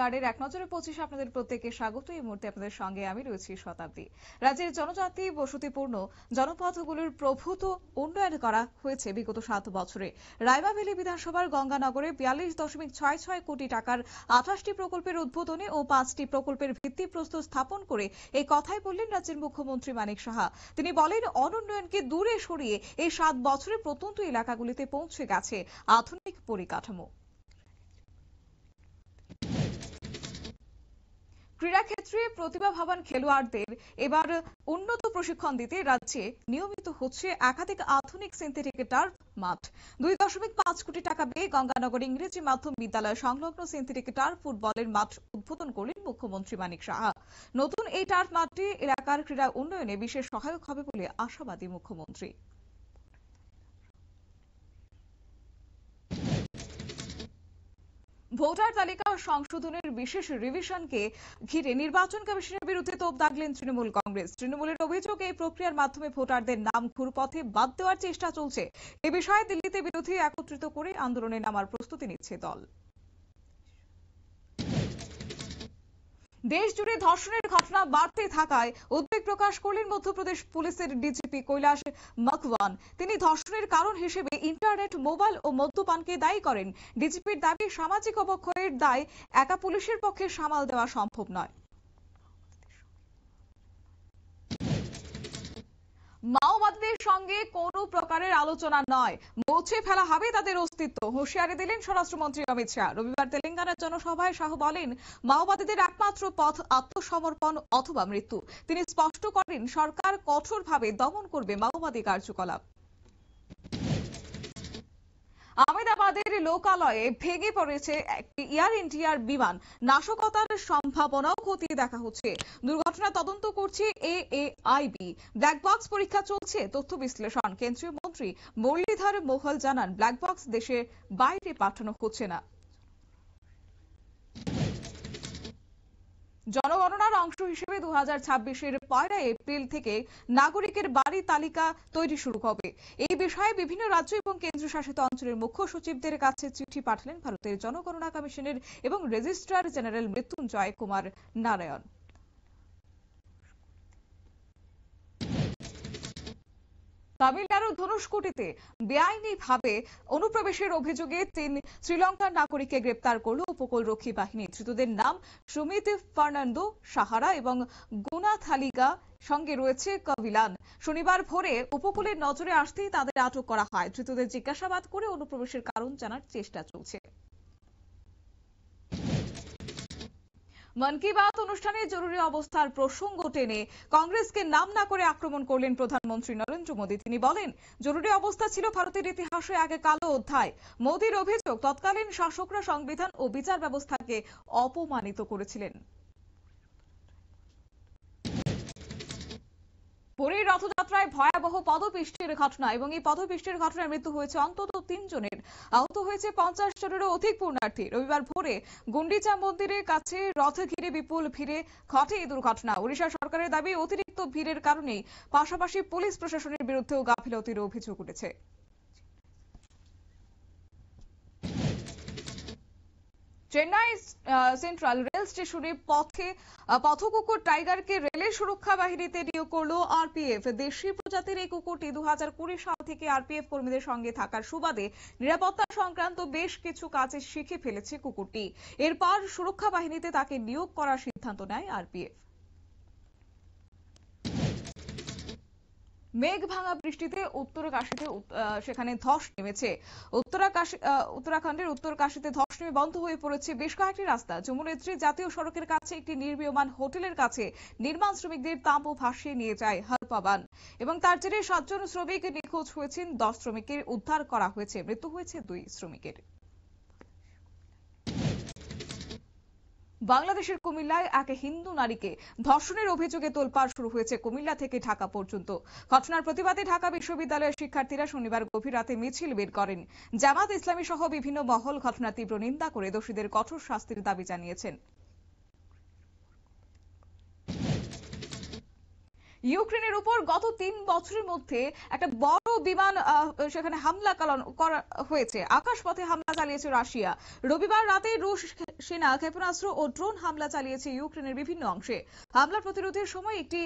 গার্ডের এক নজরে 25 আপনাদের প্রত্যেককে স্বাগত। এই মুহূর্তে আপনাদের সঙ্গে আমি রয়েছি শতাব্দী। রাজ্যের জনজাতি বসতিপূর্ণ জনপথগুলোর প্রভূত উন্নয়ন করা হয়েছে বিগত 7 বছরে। রায়মাভেলী বিধানসভার গঙ্গানগরে 42.66 কোটি টাকার 28টি প্রকল্পের উদ্বোধনী ও 5টি প্রকল্পের ভিত্তিপ্রস্তর স্থাপন করে এই কথাই বললেন রাজ্যের মুখ্যমন্ত্রী মানিক সাহা। তিনি বলেন, অনুন্নয়নকে দূরে সরিয়ে এই 7 বছরে প্রত্যন্ত এলাকাগুলিতে পৌঁছে গেছে আধুনিক পরিকাঠামো। ক্রীড়াক্ষেত্রে প্রতিভাবান খেলোয়াড়দের এবার উন্নত প্রশিক্ষণ দিতে রাজ্যে নিয়মিত হচ্ছে একাধিক আধুনিক সিনথেটিক টার্ফ মাঠ। 2.5 কোটি টাকা ব্যয়ে গঙ্গানগর ইংরেজি মাধ্যম বিদ্যালয় সংলগ্ন সিনথেটিক টার্ফ ফুটবলের মাঠ উদ্বোধন করলেন মুখ্যমন্ত্রী মানিক সাহা। নতুন এই টার্ফ মাঠটি এলাকার ক্রীড়া উন্নয়নে বিশেষ সহায়ক হবে বলে আশাবাদী মুখ্যমন্ত্রী। ভোটার তালিকা সংশোধনের বিশেষ রিভিশনকে ঘিরে নির্বাচন কমিশনের বিরুদ্ধে তোপ দাগলেন তৃণমূল কংগ্রেস। তৃণমূলের অভিযোগ, এই প্রক্রিয়ার মাধ্যমে ভোটারদের নাম ঘুরপথে বাদ দেওয়ার চেষ্টা চলছে। এ বিষয়ে দিল্লিতে বিরোধী একত্রিত করে আন্দোলনে নামার প্রস্তুতি নিচ্ছে দল। দেশ জুড়ে ধর্ষণের ঘটনা বাড়তে থাকায় উদ্বেগ প্রকাশ করলেন মধ্যপ্রদেশ পুলিশের ডিজিপি কৈলাস মখওয়ান। তিনি ধর্ষণের কারণ হিসেবে ইন্টারনেট, মোবাইল ও মদ্যপানকে দায়ী করেন। ডিজিপির দাবি, সামাজিক অবক্ষয়ের দায় একা পুলিশের পক্ষে সামাল দেওয়া সম্ভব নয়। মাওবাদীদের সঙ্গে কোনো প্রকারের আলোচনা নয়, মুছে ফেলা হবে তাদের অস্তিত্ব, হুঁশিয়ারি দিলেন স্বরাষ্ট্রমন্ত্রী অমিত শাহ। রবিবার তেলেঙ্গানার জনসভায় শাহ বলেন, মাওবাদীদের একমাত্র পথ আত্মসমর্পণ অথবা মৃত্যু। তিনি স্পষ্ট করেন, সরকার কঠোরভাবে দমন করবে মাওবাদী কার্যকলাপ। আহমেদাবাদের লোকালয়ে ভেঙে পড়েছে একটি এয়ার ইন্ডিয়ার বিমান। নাশকতার সম্ভাবনাও খতিয়ে দেখা হচ্ছে। দুর্ঘটনা তদন্ত করছে এএআইবি। ব্ল্যাক বক্স পরীক্ষা চলছে, তথ্য বিশ্লেষণ। কেন্দ্রীয় মন্ত্রী মুরলীধর মোহল জানান, ব্ল্যাক বক্স দেশের বাইরে পাঠানো হচ্ছে না। জনগণনার অংশ হিসেবে 2026-এর 1 এপ্রিল থেকে নাগরিকের বাড়ি তালিকা তৈরি শুরু হবে। এই বিষয়ে বিভিন্ন রাজ্য এবং কেন্দ্রশাসিত অঞ্চলের মুখ্য সচিবদের কাছে চিঠি পাঠালেন ভারতের জনগণনা কমিশনের এবং রেজিস্ট্রার জেনারেল মৃত্যুঞ্জয় কুমার নারায়ণ। তামিলনাড়ুর ধনুষকোটিতে বেআইনিভাবে অনুপ্রবেশের অভিযোগে 3 শ্রীলঙ্কার নাগরিককে গ্রেপ্তার করল উপকূলরক্ষী বাহিনী। ধৃতদের নাম সুমিত ফার্নান্দো সাহারা এবং গুনাথালিগা, সঙ্গে রয়েছে কবিলান। শনিবার ভোরে উপকূলের নজরে আসতেই তাদের আটক করা হয়। ধৃতদের জিজ্ঞাসাবাদ করে অনুপ্রবেশের কারণ জানার চেষ্টা চলছে। মন কি বাত অনুষ্ঠানে জরুরি অবস্থার প্রসঙ্গ টেনে কংগ্রেসকে নাম না করে আক্রমণ করলেন প্রধানমন্ত্রী নরেন্দ্র মোদী। তিনি বলেন, জরুরি অবস্থা ছিল ভারতের ইতিহাসে আগে কালো অধ্যায়। মোদীর অভিযোগ, তৎকালীন শাসকরা সংবিধান ও বিচার ব্যবস্থাকে অপমানিত করেছিলেন। পুরীর রথযাত্রায় ভয়াবহ পদপিষ্টের ঘটনা এবং এই পদপিষ্টের ঘটনায় মৃত্যু হয়েছে অন্তত 3 জনের, আহত হয়েছে 50 জনেরও অধিক পুণ্যার্থী। রবিবার ভোরে গুন্ডিচা মন্দিরের কাছে রথ ঘিরে বিপুল ভিড়ে ঘটে এই দুর্ঘটনা। ওড়িশা সরকারের দাবি, অতিরিক্ত ভিড়ের কারণেই পাশাপাশি পুলিশ প্রশাসনের বিরুদ্ধেও গাফিলতির অভিযোগ উঠেছে। চেন্নাই সেন্ট্রাল রেল স্টেশনে পথকুকুর টাইগারকে রেলের সুরক্ষা বাহিনীতে নিয়োগ করল আরপিএফ। দেশি প্রজাতির এই কুকুরটি 2020 সাল থেকে আরপিএফ কর্মীদের সঙ্গে থাকার সুবাদে নিরাপত্তা সংক্রান্ত বেশ কিছু কাজ শিখে ফেলেছে কুকুরটি। এরপর সুরক্ষা বাহিনীতে তাকে নিয়োগ করার সিদ্ধান্ত নেয় আরপিএফ। মেঘ ভাঙা বৃষ্টিতে উত্তরকাশীতে সেখানে ধস নেমেছে। উত্তরাখণ্ডের উত্তরকাশীতে ধস নেমে বন্ধ হয়ে পড়েছে বেশ কয়েকটি রাস্তা। যমুনেত্রী জাতীয় সড়কের কাছে একটি নির্মীয়মান হোটেলের কাছে নির্মাণ শ্রমিকদের তাঁবু ভাসিয়ে নিয়ে যায় হারপাবান এবং তার জেরে 7 জন শ্রমিক নিখোঁজ হয়েছেন। 10 শ্রমিকের উদ্ধার করা হয়েছে, মৃত্যু হয়েছে 2 শ্রমিকের। বাংলাদেশের কুমিল্লায় এক হিন্দু নারীকে ধর্ষণের অভিযোগে তোলপাড় শুরু হয়েছে কুমিল্লা থেকে ঢাকা পর্যন্ত। ঘটনার প্রতিবাদে ঢাকা বিশ্ববিদ্যালয়ের শিক্ষার্থীরা শনিবার গভীর রাতে মিছিল বের করেন। জামাত ইসলামী সহ বিভিন্ন মহল ঘটনার তীব্র নিন্দা করে দোষীদের কঠোর শাস্তির দাবি জানিয়েছেন। ইউক্রেনের উপর গত 3 বছরের মধ্যে একটা বড় বিমান সেখানে হামলা করা হয়েছে। আকাশপথে হামলা চালিয়েছে রাশিয়া। রবিবার রাতে রুশ সেনা ক্ষেপণাস্ত্র ও ড্রোন হামলা চালিয়েছে ইউক্রেনের বিভিন্ন অংশে। হামলা প্রতিরোধের সময় একটি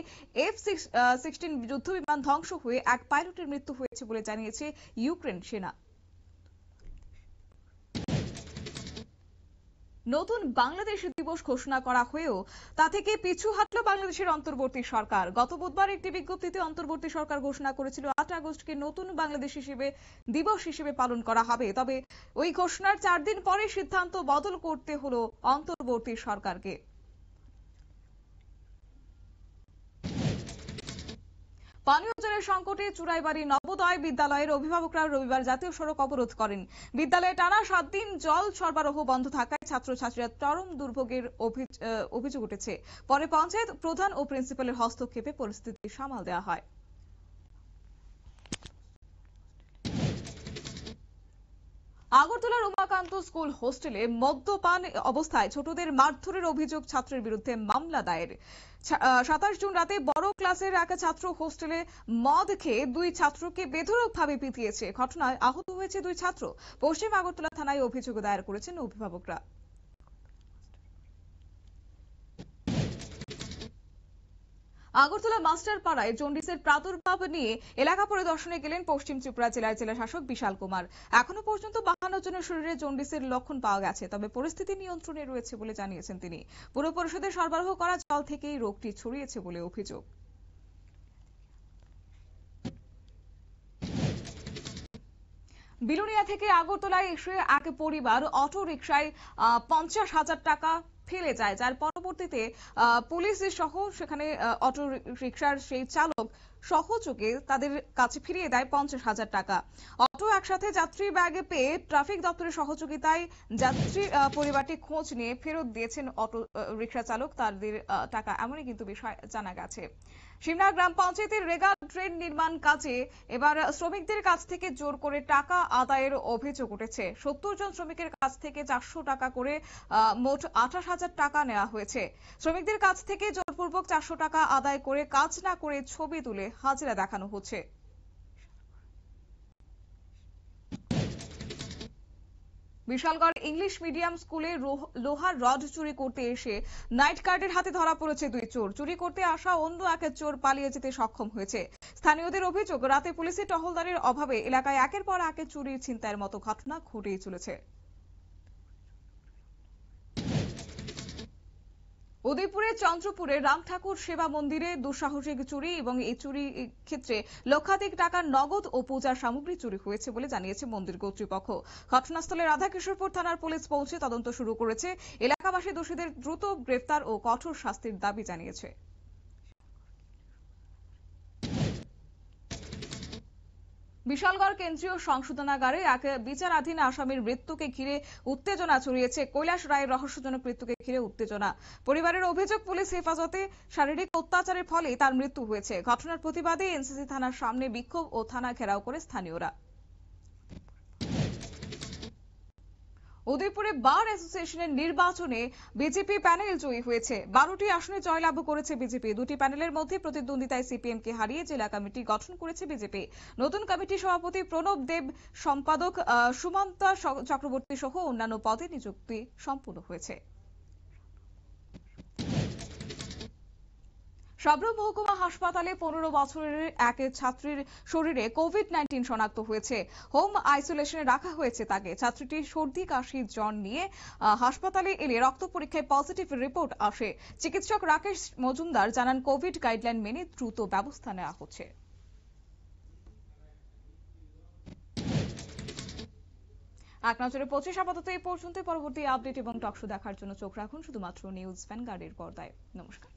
F-16 যুদ্ধবিমান ধ্বংস হয়ে এক পাইলটের মৃত্যু হয়েছে বলে জানিয়েছে ইউক্রেন সেনা। নতুন বাংলাদেশ দিবস ঘোষণা করা হয়েও তা থেকে পিছু হাঁটল বাংলাদেশের অন্তর্বর্তী সরকার। গত বুধবার একটি বিজ্ঞপ্তিতে অন্তর্বর্তী সরকার ঘোষণা করেছিল 8 আগস্টকে নতুন বাংলাদেশ দিবস হিসেবে পালন করা হবে। তবে ওই ঘোষণার 4 দিন পরে সিদ্ধান্ত বদল করতে হলো অন্তর্বর্তী সরকারকে। পানীয় জলের সংকটে চুরাইবাড়ি নবোদয় বিদ্যালয়ের অভিভাবকরা রবিবার জাতীয় সড়ক অবরোধ করেন। বিদ্যালয়ে টানা 7 দিন জল সরবরাহ বন্ধ থাকায় ছাত্রছাত্রীরা চরম দুর্ভোগের অভিযোগ উঠেছে। পরে পঞ্চায়েত প্রধান ও প্রিন্সিপালের হস্তক্ষেপে পরিস্থিতি সামাল দেওয়া হয়। আগরতলার উমাকান্ত স্কুল হোস্টেলে মদ্যপান অবস্থায় ছোটদের মারধরের অভিযোগ ছাত্রের বিরুদ্ধে মামলা দায়ের। 27 জুন রাতে বড় ক্লাসের এক ছাত্র হোস্টেলে মদ খেয়ে 2 ছাত্রকে বেধড়কভাবে পিটিয়েছে। ঘটনায় আহত হয়েছে 2 ছাত্র। পশ্চিম আগরতলা থানায় অভিযোগ দায়ের করেছেন অভিভাবকরা। আগরতলা মাস্টার পাড়ায় জন্ডিসের প্রাদুর্ভাব নিয়ে এলাকা পরিদর্শনে গেলেন পশ্চিম ত্রিপুরা জেলার জেলাশাসক বিশাল কুমার। এখনো পর্যন্ত 52 জনের শরীরে জন্ডিসের লক্ষণ পাওয়া গেছে, তবে পরিস্থিতি নিয়ন্ত্রণে রয়েছে বলে জানিয়েছেন তিনি। পুর পরিষদের সরবরাহ করা জল থেকেই রোগটি ছড়িয়েছে বলে অভিযোগ। বিলুনিয়া থেকে আগরতলায় এসে এক পরিবার অটো রিকশায় 50,000 টাকা ফেলে যায়, যার পরবর্তীতে পুলিশ সহ সেখানে অটো রিকশার সেই চালক সহযোগে তাদের কাছে ফিরিয়ে দেয় 50,000 টাকা। অটো একসাথে যাত্রী ব্যাগে পেয়ে ট্রাফিক দপ্তরের সহযোগিতায় যাত্রী পরিবারটি খোঁজ নিয়ে ফেরত দিয়েছেন অটো রিকশা চালক তাদের টাকা, এমনই কিন্তু বিষয় জানা গেছে। শিমলা গ্রাম পঞ্চায়েতের রেগা ট্রেন নির্মাণ কাজে এবার শ্রমিকদের কাছ থেকে জোর করে টাকা আদায়ের অভিযোগ উঠেছে। 70 জন শ্রমিকের কাছ থেকে 400 টাকা করে মোট 28,000 টাকা নেওয়া হয়েছে। শ্রমিকদের কাছ থেকে জোরপূর্বক 400 টাকা আদায় করে কাজ না করে ছবি তুলে হাজিরা দেখানো হচ্ছে। বিশালগড় ইংলিশ মিডিয়াম স্কুলে লোহার রড চুরি করতে এসে নাইট গার্ডের হাতে ধরা পড়েছে 2 চোর। চুরি করতে আসা অন্য এক চোর পালিয়ে যেতে সক্ষম হয়েছে। স্থানীয়দের অভিযোগ, রাতে পুলিশের টহলদারির অভাবে এলাকায় একের পর এক চুরি ছিনতাইয়ের মতো ঘটনা ঘটেই চলেছে। উদয়পুরের চন্দ্রপুরে রাম ঠাকুর সেবা মন্দিরে দুঃসাহসিক চুরি এবং এই চুরি ক্ষেত্রে লক্ষাধিক টাকার নগদ ও পূজার সামগ্রী চুরি হয়েছে বলে জানিয়েছে মন্দির কর্তৃপক্ষ। ঘটনাস্থলে রাধাকিশোরপুর থানার পুলিশ পৌঁছে তদন্ত শুরু করেছে। এলাকাবাসী দোষীদের দ্রুত গ্রেফতার ও কঠোর শাস্তির দাবি জানিয়েছে। বিশালগড় কেন্দ্রীয় সংশোধনাগারে এক বিচারাধীন আসামির মৃত্যুকে ঘিরে উত্তেজনা ছড়িয়েছে। কৈলাস রায়ের রহস্যজনক মৃত্যুকে ঘিরে উত্তেজনা। পরিবারের অভিযোগ, পুলিশ হেফাজতে শারীরিক অত্যাচারের ফলে তার মৃত্যু হয়েছে। ঘটনার প্রতিবাদে এনসিসি থানার সামনে বিক্ষোভ ও থানা ঘেরাও করে স্থানীয়রা। উদয়পুরে বার অ্যাসোসিয়েশনের নির্বাচনে বিজেপি প্যানেল জয়ী হয়েছে। 12টি আসনে জয়লাভ করেছে বিজেপি। 2টি প্যানেলের মধ্যে প্রতিদ্বন্দ্বিতায় সিপিএম কে হারিয়ে জেলা কমিটি গঠন করেছে বিজেপি। নতুন কমিটির সভাপতি প্রণব দেব, সম্পাদক সুমন্তা চক্রবর্তী সহ অন্যান্য পদে নিযুক্তি সম্পূর্ণ হয়েছে। সাবরুম মহকুমা হাসপাতালে 15 বছরের এক ছাত্রীর শরীরে কোভিড-19 শনাক্ত হয়েছে। হোম আইসোলেশনে রাখা হয়েছে তাকে। ছাত্রীটির সর্দি, কাশি, জ্বর নিয়ে হাসপাতালে এলে রক্ত পরীক্ষায় পজিটিভ রিপোর্ট আসে। চিকিৎসক রাকেশ মজুমদার জানান, কোভিড গাইডলাইন মেনে দ্রুত ব্যবস্থা নেওয়া হচ্ছে। এক নজরে 25 আপাতত এই পর্যন্ত। পরবর্তী আপডেট এবং টকশো দেখার জন্য চোখ রাখুন শুধুমাত্র নিউজ ভ্যানগার্ডের পর্দায়। নমস্কার।